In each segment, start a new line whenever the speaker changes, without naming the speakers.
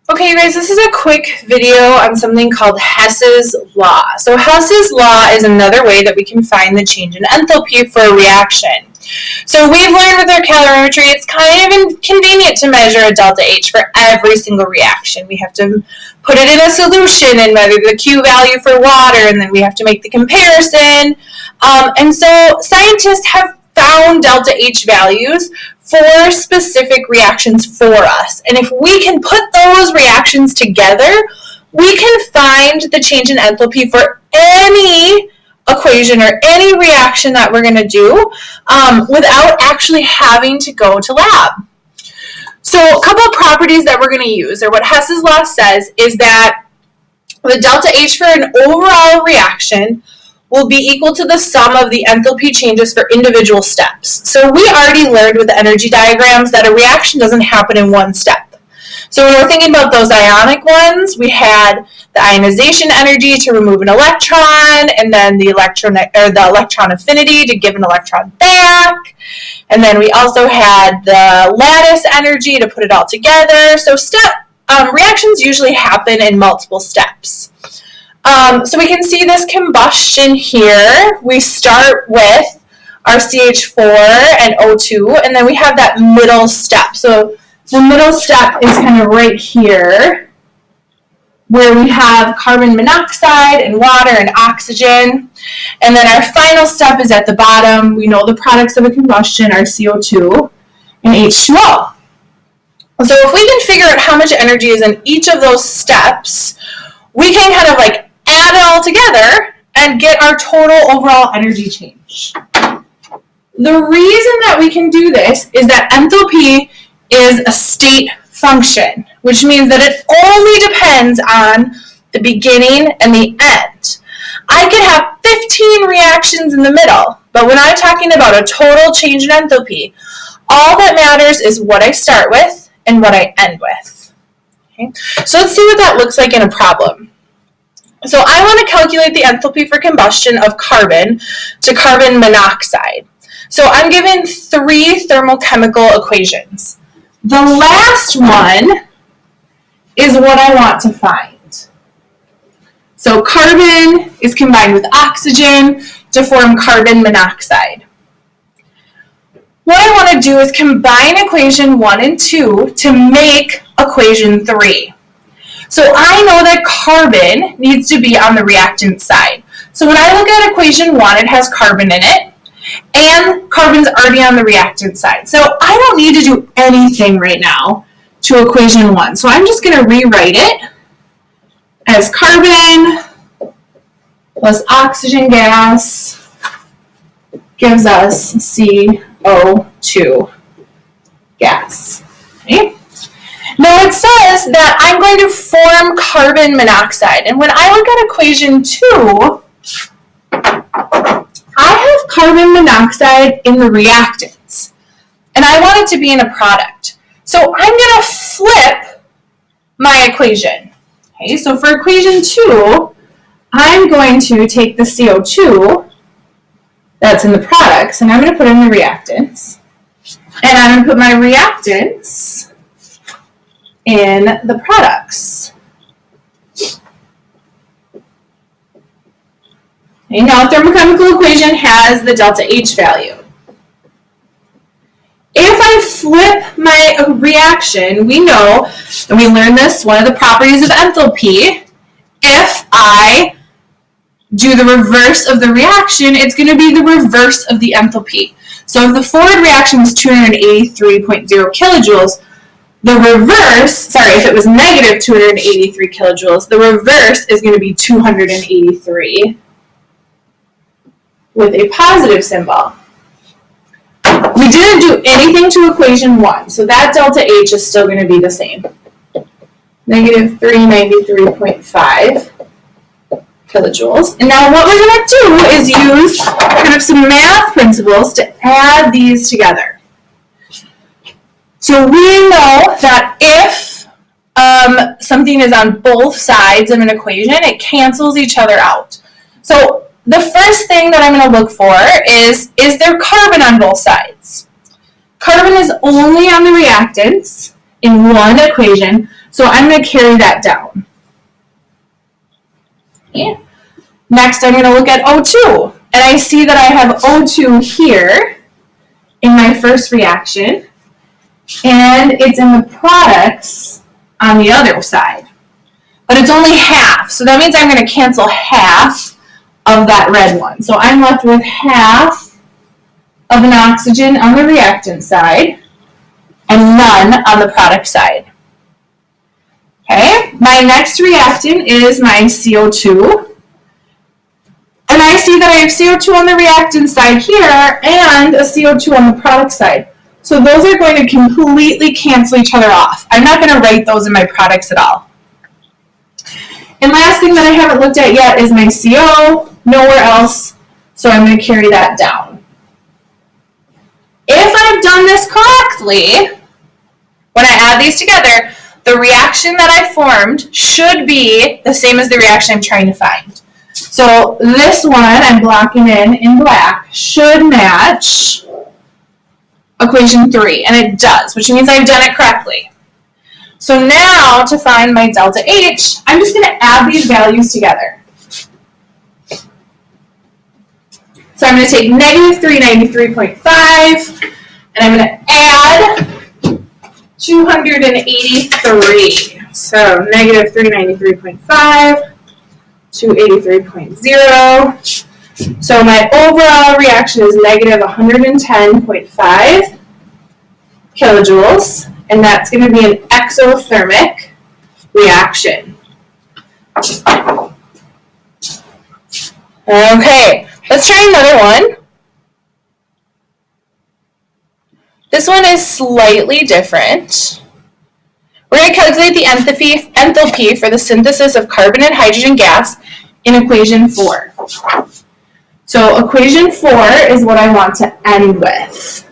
Okay, you guys, this is a quick video on something called Hess's Law. So Hess's Law is another way that we can find the change in enthalpy for a reaction. So we've learned with our calorimetry, it's kind of inconvenient to measure a delta H for every single reaction. We have to put it in a solution and measure the Q value for water, and then we have to make the comparison. And so scientists have found delta H values for specific reactions for us. And if we can put those reactions together, we can find the change in enthalpy for any equation or any reaction that we're going to do without actually having to go to lab. So a couple of properties that we're going to use, or what Hess's Law says, is that the delta H for an overall reaction will be equal to the sum of the enthalpy changes for individual steps. So we already learned with the energy diagrams that a reaction doesn't happen in one step. So when we're thinking about those ionic ones, we had the ionization energy to remove an electron, and then the electron affinity to give an electron back. And then we also had the lattice energy to put it all together. So reactions usually happen in multiple steps. So we can see this combustion here. We start with our CH4 and O2, and then we have that middle step. So the middle step is kind of right here, where we have carbon monoxide and water and oxygen. And then our final step is at the bottom. We know the products of a combustion are CO2 and H2O. So if we can figure out how much energy is in each of those steps, we can kind of like add it all together and get our total overall energy change. The reason that we can do this is that enthalpy is a state function, which means that it only depends on the beginning and the end. I could have 15 reactions in the middle, but when I'm talking about a total change in enthalpy, all that matters is what I start with and what I end with. Okay? So let's see what that looks like in a problem. So I want to calculate the enthalpy for combustion of carbon to carbon monoxide. So I'm given three thermochemical equations. The last one is what I want to find. So carbon is combined with oxygen to form carbon monoxide. What I want to do is combine equation 1 and 2 to make equation 3. So I know that carbon needs to be on the reactant side. So when I look at equation 1, it has carbon in it, and carbon's already on the reactant side. So I don't need to do anything right now to equation 1. So I'm just going to rewrite it as carbon plus oxygen gas gives us CO2 gas. Okay? Now it says that I'm going to form carbon monoxide. And when I look at equation 2, I have carbon monoxide in the reactants. And I want it to be in a product. So I'm going to flip my equation. Okay, so for equation 2, I'm going to take the CO2 that's in the products, and I'm going to put it in the reactants. And I'm going to put my reactants in the products. Okay, now a thermochemical equation has the delta H value. If I flip my reaction, we know, and we learned this, one of the properties of enthalpy, if I do the reverse of the reaction, it's going to be the reverse of the enthalpy. So if the forward reaction was 283.0 kilojoules, the reverse, if it was negative 283 kilojoules, the reverse is going to be 283 with a positive symbol. We didn't do anything to equation 1, so that delta H is still going to be the same. Negative 393.5 kilojoules. And now what we're going to do is use kind of some math principles to add these together. So we know that if something is on both sides of an equation, it cancels each other out. So the first thing that I'm going to look for is there carbon on both sides? Carbon is only on the reactants. in one equation. So I'm going to carry that down. Okay. Next, I'm going to look at O2. And I see that I have O2 here in my first reaction. And it's in the products on the other side. But it's only half. So that means I'm going to cancel half of that red one. So I'm left with half of an oxygen on the reactant side and none on the product side. Okay, my next reactant is my CO2. And I see that I have CO2 on the reactant side here and a CO2 on the product side. So those are going to completely cancel each other off. I'm not going to write those in my products at all. And last thing that I haven't looked at yet is my CO, nowhere else, so I'm going to carry that down. If I've done this correctly, when I add these together, the reaction that I formed should be the same as the reaction I'm trying to find. So this one I'm blocking in black should match equation 3, and it does, which means I've done it correctly. So now to find my delta H, I'm just going to add these values together. So I'm going to take negative 393.5, and I'm going to add 283. So negative 393.5 to 83.0. So my overall reaction is negative 110.5 kilojoules, and that's going to be an exothermic reaction. Okay, let's try another one. This one is slightly different. We're going to calculate the enthalpy for the synthesis of carbon and hydrogen gas in equation 4. So equation 4 is what I want to end with.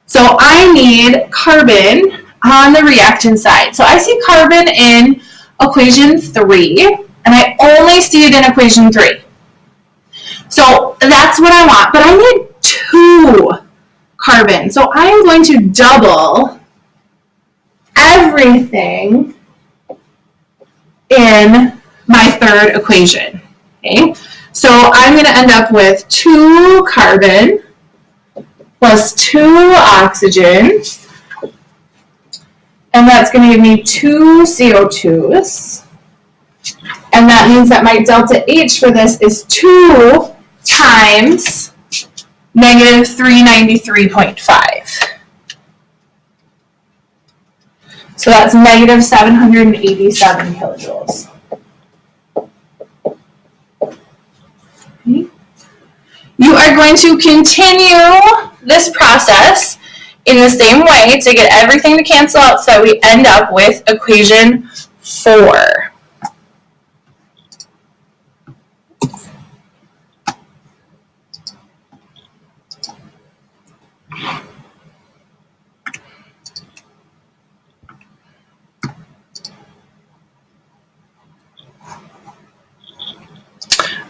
So I need carbon on the reactant side. So I see carbon in equation 3, and I only see it in equation 3. So that's what I want, but I need 2 carbon. So I am going to double everything in my third equation. Okay? So I'm going to end up with 2 carbon plus 2 oxygen, and that's going to give me 2 CO2s, and that means that my delta H for this is 2 times negative 393.5. So that's negative 787 kilojoules. Okay. You are going to continue this process in the same way to get everything to cancel out so that we end up with equation 4.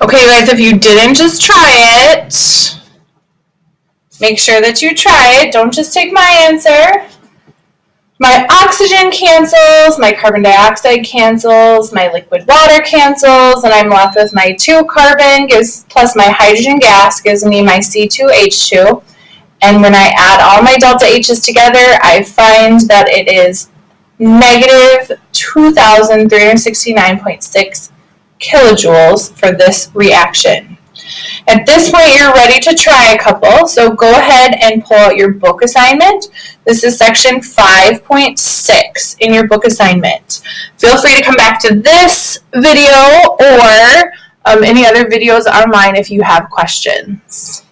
Okay, guys, if you didn't just try it, make sure that you try it. Don't just take my answer. My oxygen cancels, my carbon dioxide cancels, my liquid water cancels, and I'm left with my 2 carbon plus my hydrogen gas gives me my C2H2. And when I add all my delta H's together, I find that it is negative 2,369.6 kilojoules for this reaction. At this point, you're ready to try a couple, so go ahead and pull out your book assignment. This is section 5.6 in your book assignment. Feel free to come back to this video or any other videos online if you have questions.